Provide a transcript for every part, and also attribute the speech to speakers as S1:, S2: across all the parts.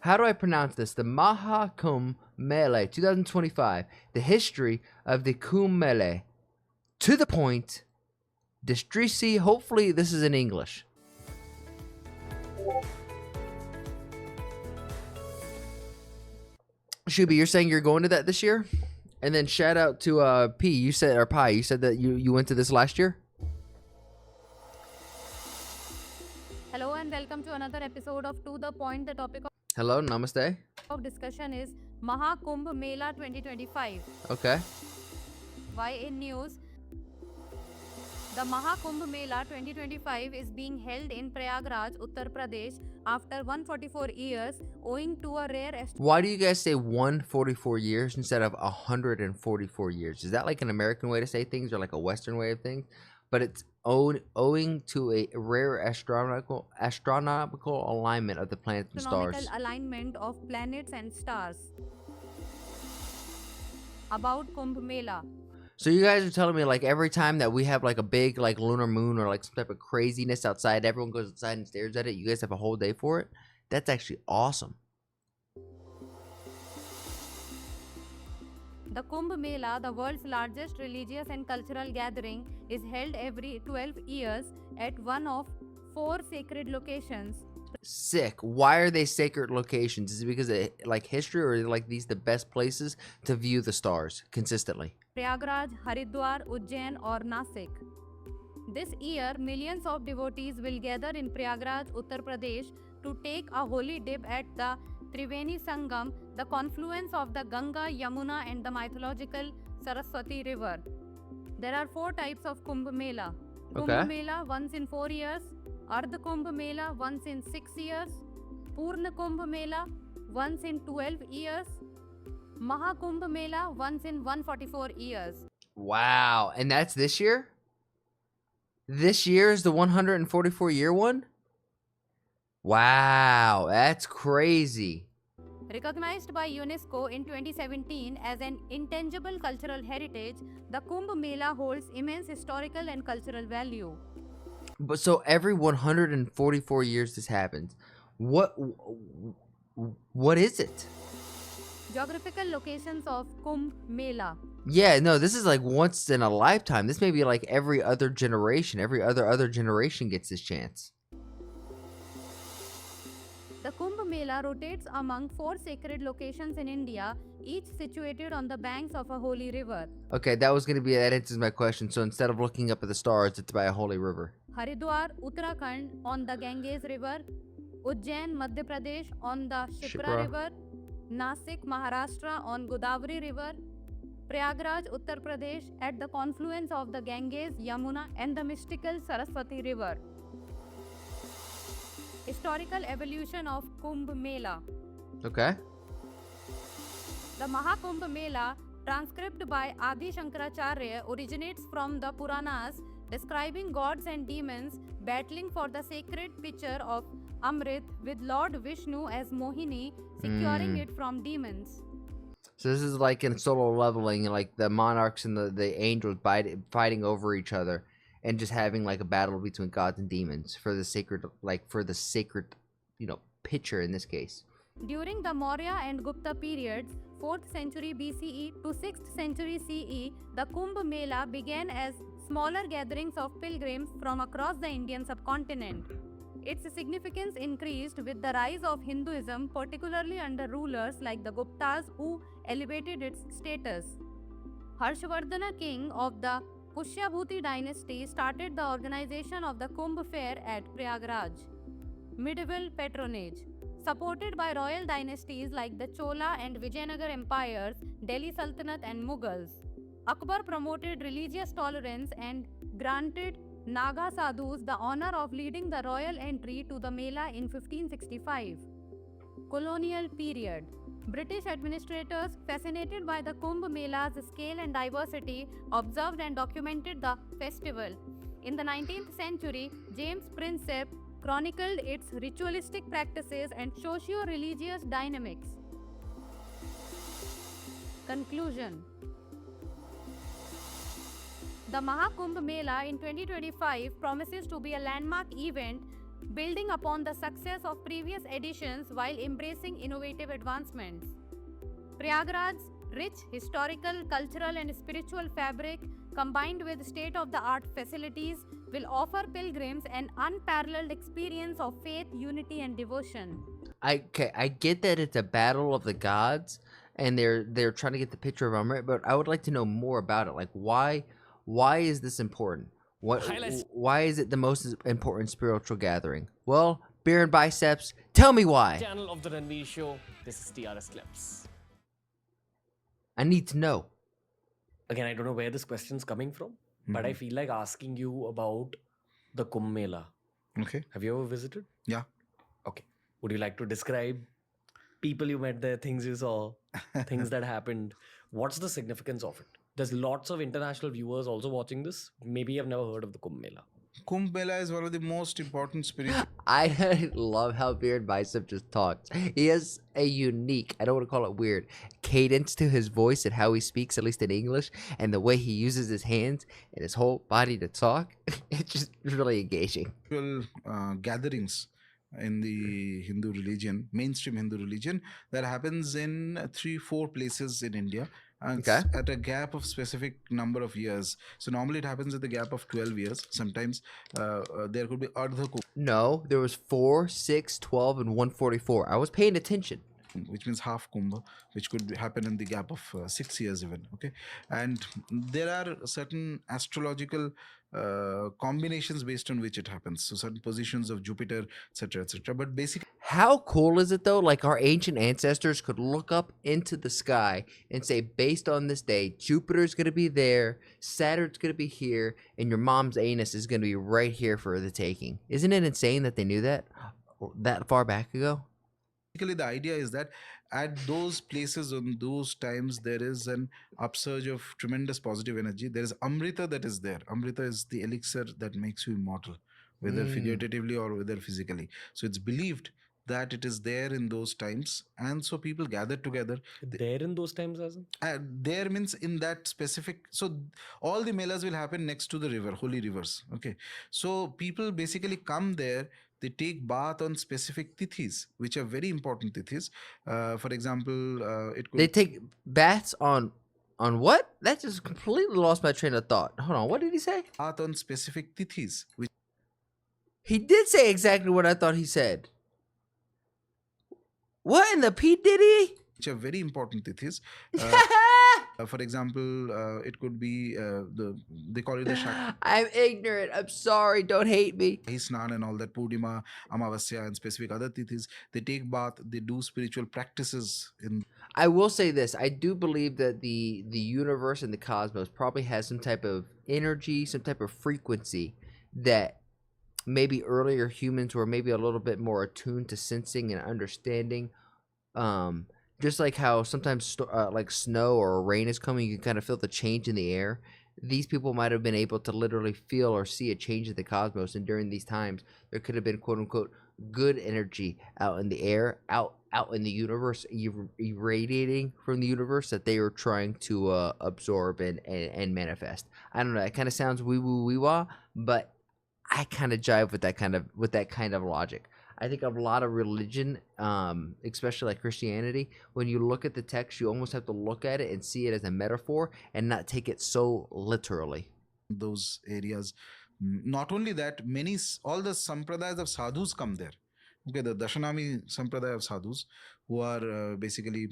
S1: how do I pronounce this? The Maha Kumbh Mela 2025. The history of the Kumbh Mela. To the point. Distrisi. Hopefully this is in English. Shubi, you're saying you're going to that this year? And then shout out to P. You said, or Pi, you said that you went to this last year?
S2: Hello and welcome to another episode of To The Point. The topic
S1: Hello, namaste.
S2: of discussion is Maha Kumbh Mela 2025.
S1: Okay.
S2: Why in news? The Maha Kumbh Mela 2025 is being held in Prayagraj, Uttar Pradesh after 144 years owing to a rare
S1: Why do you guys say 144 years instead of 144 years? Is that like an American way to say things or like a Western way of things? But it's owing to a rare astronomical alignment of the planets and stars.
S2: astronomical alignment of planets and stars. About Kumbh Mela.
S1: So you guys are telling me like every time that we have like a big like lunar moon or like some type of craziness outside, everyone goes outside and stares at it. You guys have a whole day for it? That's actually awesome.
S2: The Kumbh Mela, the world's largest religious and cultural gathering, is held every 12 years at one of 4 sacred locations.
S1: Sick. Why are they sacred locations? Is it because of like history, or are like these the best places to view the stars consistently?
S2: Prayagraj, Haridwar, Ujjain or Nasik. This year, millions of devotees will gather in Prayagraj, Uttar Pradesh to take a holy dip at the Triveni Sangam, the confluence of the Ganga, Yamuna and the mythological Saraswati river. There are 4 types of Kumbh Mela. Kumbh Mela once in 4 years, Ardha Kumbh Mela once in 6 years, Purna Kumbh Mela once in 12 years, Maha Kumbh Mela once in 144 years.
S1: Wow. And that's this year? This year is the 144 year one? Wow, that's crazy.
S2: Recognized by UNESCO in 2017 as an intangible cultural heritage, the Kumbh Mela holds immense historical and cultural value.
S1: But so every 144 years this happens. What is it?
S2: Geographical locations of Kumbh Mela.
S1: Yeah, no, this is like once in a lifetime. This may be like every other generation. Every other generation gets this chance.
S2: The Kumbh Mela rotates among 4 sacred locations in India, each situated on the banks of a holy river.
S1: Okay, that answers my question. So instead of looking up at the stars, it's by a holy river.
S2: Haridwar, Uttarakhand on the Ganges River, Ujjain, Madhya Pradesh on the Shipra River, Nasik, Maharashtra on Godavari River, Prayagraj, Uttar Pradesh at the confluence of the Ganges, Yamuna and the mystical Saraswati River. Historical evolution of Kumbh Mela.
S1: Okay.
S2: The Maha Kumbh Mela, transcribed by Adi Shankaracharya, originates from the Puranas, describing gods and demons battling for the sacred pitcher of Amrit, with Lord Vishnu as Mohini, securing it from demons.
S1: So this is like in solo leveling, like the monarchs and the angels fighting over each other, and just having like a battle between gods and demons for the sacred, pitcher in this case.
S2: During the Maurya and Gupta periods, 4th century BCE to 6th century CE, the Kumbh Mela began as smaller gatherings of pilgrims from across the Indian subcontinent. Its significance increased with the rise of Hinduism, particularly under rulers like the Guptas, who elevated its status. Harshvardhana, king of the Pushyabhuti dynasty, started the organization of the Kumbh fair at Prayagraj. Medieval patronage. Supported by royal dynasties like the Chola and Vijayanagar empires, Delhi Sultanate and Mughals, Akbar promoted religious tolerance and granted Naga Sadhus the honor of leading the royal entry to the Mela in 1565. Colonial period. British administrators, fascinated by the Kumbh Mela's scale and diversity, observed and documented the festival. In the 19th century, James Prinsep chronicled its ritualistic practices and socio-religious dynamics. Conclusion. The Maha Kumbh Mela in 2025 promises to be a landmark event building upon the success of previous editions while embracing innovative advancements. Prayagraj's rich historical, cultural, and spiritual fabric, combined with state of the art facilities, will offer pilgrims an unparalleled experience of faith, unity, and devotion.
S1: I get that it's a battle of the gods, and they're trying to get the picture of Amrit, but I would like to know more about it. Like why is this important? Why is it the most important spiritual gathering? Well, beer and biceps, tell me why.
S3: Channel of the Ranveer Show. This is TRS Clips.
S1: I need to know.
S3: Again, I don't know where this question's coming from, but I feel like asking you about the Kumbh Mela.
S4: Okay.
S3: Have you ever visited?
S4: Yeah.
S3: Okay. Would you like to describe people you met there, things you saw, things that happened? What's the significance of it? There's lots of international viewers also watching this. Maybe you've never heard of the Kumbh Mela.
S4: Kumbh Mela is one of the most important spiritual
S1: I love how Beard Bicep just talks. He has a unique, I don't want to call it weird, cadence to his voice and how he speaks, at least in English, and the way he uses his hands and his whole body to talk. It's just really engaging.
S4: gatherings in the Hindu religion, mainstream Hindu religion, that happens in 3-4 places in India. And
S1: Okay.
S4: at a gap of specific number of years. So normally it happens at the gap of 12 years. Sometimes there could be Ardha Kumbh,
S1: No, there was 4, 6, 12, and 144. I was paying attention.
S4: which means half Kumbh, which could happen in the gap of 6 years even. Okay, and there are certain astrological combinations based on which it happens. So certain positions of Jupiter, etc., etc. But basically,
S1: How cool is it though? Like our ancient ancestors could look up into the sky and say, based on this day, Jupiter's going to be there, Saturn's going to be here, and your mom's anus is going to be right here for the taking. Isn't it insane that they knew that far back ago?
S4: the idea is that at those places on those times there is an upsurge of tremendous positive energy. There is Amrita that is there. Amrita is the elixir that makes you immortal, whether figuratively or whether physically. So it's believed that it is there in those times, and so people gather together.
S3: There in those times, as in?
S4: There means in that specific. So all the melas will happen next to the river, holy rivers. Okay, so people basically come there. They take bath on specific tithis, which are very important tithis. For example, it could
S1: They take baths on what? That just completely lost my train of thought. Hold on, what did he say?
S4: bath on specific tithis, which
S1: He did say exactly what I thought he said. What in the P Diddy?
S4: are very important tithis. For example, it could be they call it the Shahi
S1: I'm ignorant. I'm sorry. Don't hate me.
S4: Snan and all that, Purnima, Amavasya, and specific other tithis. They take bath, they do spiritual practices in.
S1: I will say this. I do believe that the universe and the cosmos probably has some type of energy, some type of frequency that maybe earlier humans were maybe a little bit more attuned to sensing and understanding. Just like how sometimes like snow or rain is coming, you can kind of feel the change in the air. These people might have been able to literally feel or see a change in the cosmos, and during these times, there could have been quote unquote good energy out in the air, out in the universe, irradiating from the universe that they were trying to absorb and manifest. I don't know. It kind of sounds wee woo wee wah, but I kind of jive with that kind of logic. I think a lot of religion, especially like Christianity, when you look at the text, you almost have to look at it and see it as a metaphor and not take it so literally.
S4: Those areas. Not only that, all the sampradayas of sadhus come there. Okay, the Dashanami sampradaya of sadhus, who are basically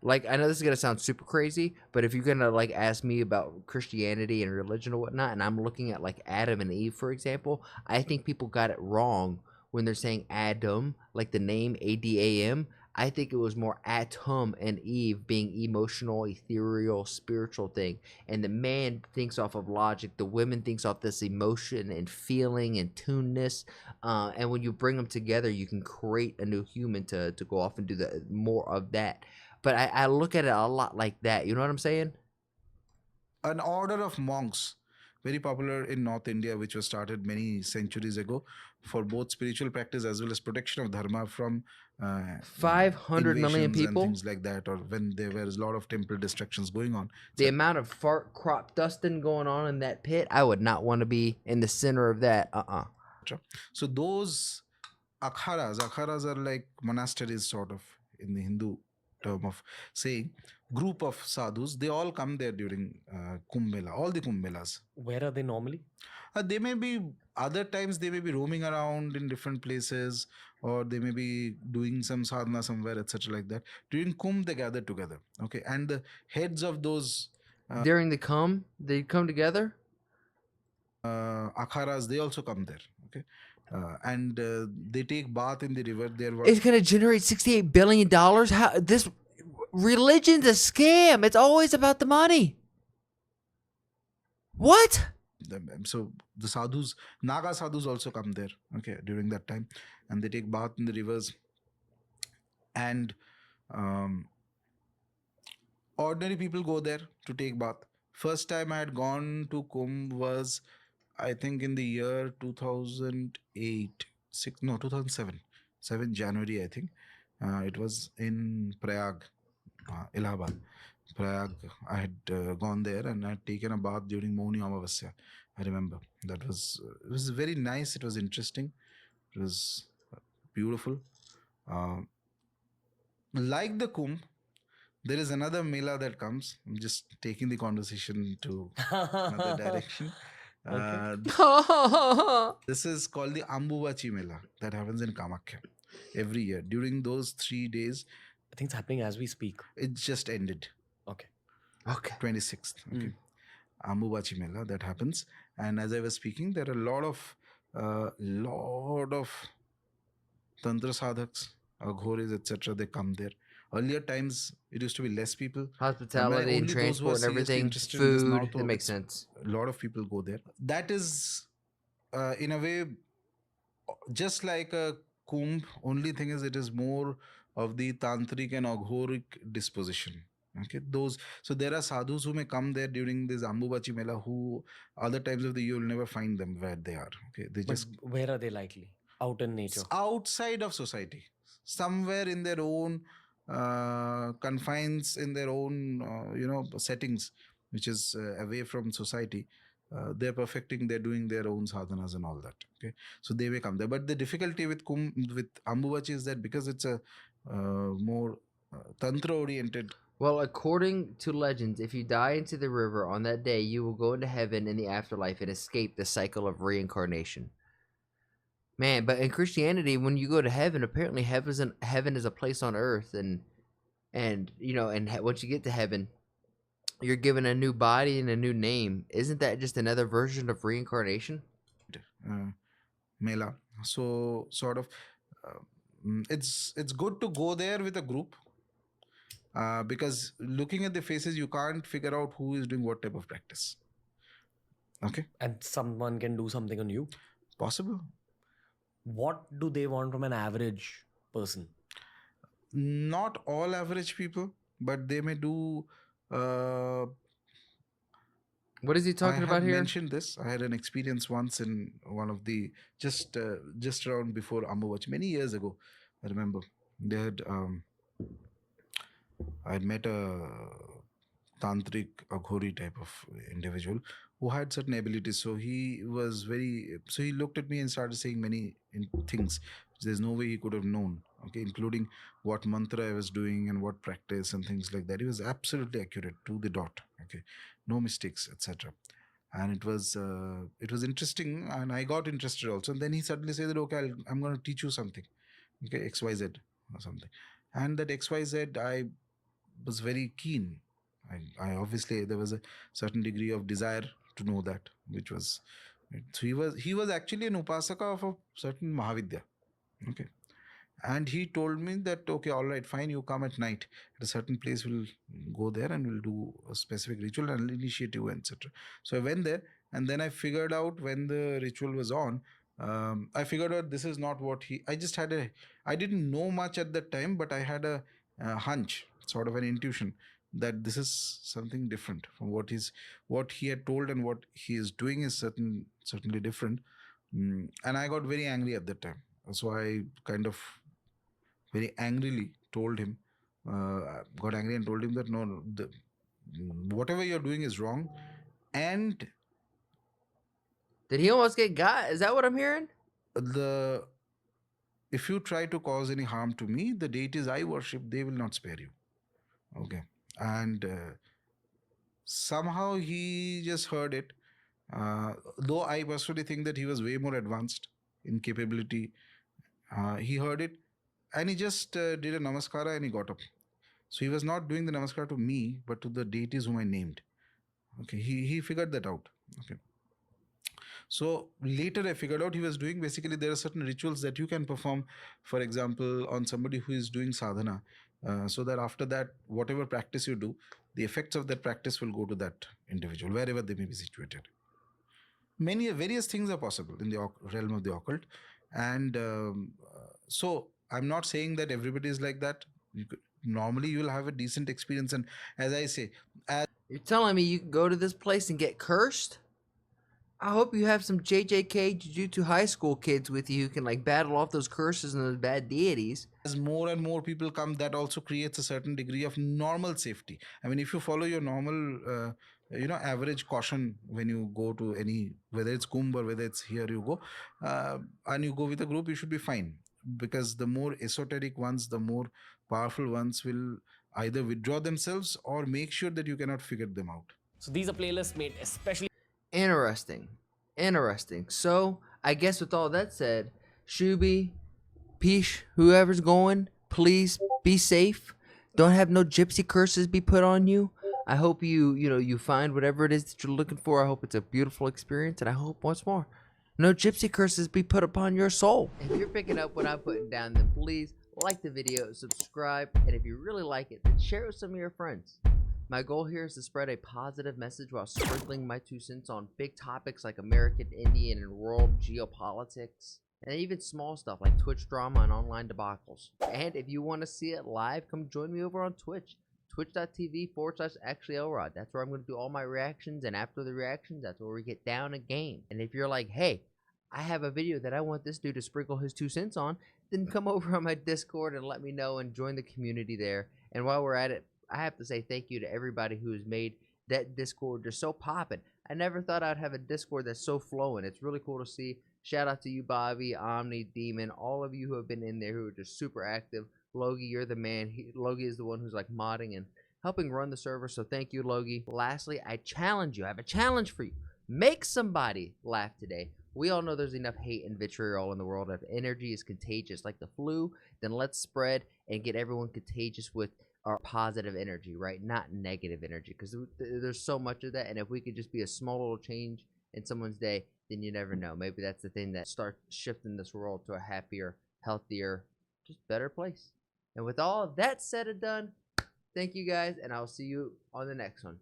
S1: Like, I know this is gonna sound super crazy, but if you're gonna like ask me about Christianity and religion or whatnot, and I'm looking at like Adam and Eve, for example, I think people got it wrong when they're saying Adam, like the name Adam. I think it was more Atom and Eve being emotional, ethereal, spiritual thing, and the man thinks off of logic. The women thinks off this emotion and feeling and tuneness, and when you bring them together, you can create a new human to go off and do more of that. But I look at it a lot like that. You know what I'm saying?
S4: an order of monks very popular in North India, which was started many centuries ago for both spiritual practice as well as protection of dharma from
S1: 500 million
S4: invasions and
S1: people.
S4: things like that, or when there was a lot of temple destructions going on.
S1: The amount of fart crop dusting going on in that pit, I would not want to be in the center of that.
S4: So those akharas are like monasteries, sort of, in the Hindu term of saying, group of sadhus. They all come there during Kumbh Mela, all the Kumbh Melas.
S3: Where are they normally?
S4: They may be, other times they may be roaming around in different places, or they may be doing some sadhana somewhere, etc., like that. During Kumbh, they gather together. Okay, and the heads of those
S1: During the they come together.
S4: akharas, they also come there. Okay, and they take bath in the river.
S1: It's gonna generate $68 billion. How this religion's a scam? It's always about the money. What?
S4: So the sadhus, Naga sadhus, also come there. Okay, during that time, and they take bath in the rivers. And ordinary people go there to take bath. First time I had gone to Kumbh was, I think, in the year 2008, 2007, 7 January, I think. It was in Prayag, Allahabad. Prayag, I had gone there and I had taken a bath during Mauni Amavasya. I remember that was, it was very nice. It was interesting. It was beautiful. Like the Kumbh, there is another Mela that comes. I'm just taking the conversation to another direction. This is called the Ambuvachi Mela that happens in Kamakhya every year. During those 3 days,
S3: I think it's happening as we speak.
S4: it just ended.
S3: Okay.
S4: 26th. Okay. Ambuvachi Mela that happens, and as I was speaking, there are a lot of tantra sadhaks, aghoris, etc. They come there. Earlier times, it used to be less people.
S1: Hospitality and transport and everything, food. It makes sense.
S4: A lot of people go there. That is, in a way, just like a Kumbh. Only thing is, it is more of the tantric and aghoric disposition. Okay, so there are sadhus who may come there during this Ambuvachi Mela, who other times of the year you'll never find them where they are. Okay, they just,
S3: where are they likely? Out in nature.
S4: outside of society, somewhere in their own confines, in their own settings, which is away from society. They're perfecting, they're doing their own sadhanas and all that. Okay, so they may come there. But the difficulty with Ambuvachi is that because it's a more tantra oriented.
S1: Well, according to legends, if you die into the river on that day, you will go into heaven in the afterlife and escape the cycle of reincarnation. Man, but in Christianity, when you go to heaven, apparently heaven is a place on earth, and once you get to heaven, you're given a new body and a new name. Isn't that just another version of reincarnation?
S4: Mela. So sort of, it's good to go there with a group. Because looking at the faces, you can't figure out who is doing what type of practice. Okay.
S3: And someone can do something on you.
S4: Possible.
S3: What do they want from an average person?
S4: Not all average people, but they may do.
S1: What is he talking about here?
S4: I mentioned this. I had an experience once in one of the just around before Ambuvachi, many years ago. I remember they had. I had met a tantric aghori type of individual who had certain abilities. So he looked at me and started saying many things there's no way he could have known. Okay, including what mantra I was doing and what practice and things like that. He was absolutely accurate to the dot. Okay, no mistakes, etc. And it was interesting, and I got interested also. And then he suddenly said that, okay, I'm going to teach you something. Okay, XYZ or something. And that XYZ, I was very keen. I obviously, there was a certain degree of desire to know that, which was, so he was actually an upasaka of a certain Mahavidya. Okay, and he told me that, okay, all right, fine, you come at night at a certain place, we'll go there and we'll do a specific ritual and I'll initiate you, etc. So I went there, and then I figured out when the ritual was on. I figured out this is not what I didn't know much at that time, but I had a hunch, sort of an intuition, that this is something different from what he had told, and what he is doing is certainly different. And I got very angry at that time. So I kind of very angrily told him, got angry and told him that no, whatever you're doing is wrong. And
S1: Did he almost get got? Is that what I'm hearing?
S4: the if you try to cause any harm to me, the deities I worship, they will not spare you. Okay. And somehow he just heard it. Though I personally think that he was way more advanced in capability. He heard it, and he just did a namaskara, and he got up. So he was not doing the namaskar to me, but to the deities whom I named. Okay, he figured that out. Okay. So later I figured out he was doing, basically there are certain rituals that you can perform, for example, on somebody who is doing sadhana, so that after that, whatever practice you do, the effects of that practice will go to that individual, wherever they may be situated. Many various things are possible in the realm of the occult. And so I'm not saying that everybody is like that. Normally you will have a decent experience, and as I say,
S1: You're telling me you can go to this place and get cursed? I hope you have some JJK Jujutsu high school kids with you who can like battle off those curses and those bad deities.
S4: as more and more people come, that also creates a certain degree of normal safety. I mean, if you follow your normal average caution when you go to any, whether it's Kumbh or whether it's here you go, and you go with a group, you should be fine. Because the more esoteric ones, the more powerful ones will either withdraw themselves or make sure that you cannot figure them out.
S3: So these are playlists made especially
S1: Interesting. Interesting. So, I guess with all that said, Shubi, Peesh, whoever's going, please be safe. Don't have no gypsy curses be put on you. I hope you find whatever it is that you're looking for. I hope it's a beautiful experience, and I hope once more, no gypsy curses be put upon your soul. If you're picking up what I'm putting down, then please like the video, subscribe, and if you really like it, then share it with some of your friends. My goal here is to spread a positive message while sprinkling my 2 cents on big topics like American, Indian, and world geopolitics, and even small stuff like Twitch drama and online debacles. And if you want to see it live, come join me over on Twitch, twitch.tv/ActuallyElrod. That's where I'm going to do all my reactions, and after the reactions, that's where we get down a game. And if you're like, hey, I have a video that I want this dude to sprinkle his 2 cents on, then come over on my Discord and let me know and join the community there. And while we're at it, I have to say thank you to everybody who has made that Discord just so poppin'. I never thought I'd have a Discord that's so flowing. It's really cool to see. Shout out to you, Bobby, Omni, Demon, all of you who have been in there who are just super active. Logie, you're the man. Logie is the one who's like modding and helping run the server, so thank you, Logie. Lastly, I challenge you. I have a challenge for you. Make somebody laugh today. We all know there's enough hate and vitriol in the world. If energy is contagious like the flu, then let's spread and get everyone contagious with our positive energy, right? Not negative energy, because there's so much of that. And if we could just be a small little change in someone's day, then you never know. Maybe that's the thing that starts shifting this world to a happier, healthier, just better place. And with all of that said and done, thank you guys, and I'll see you on the next one.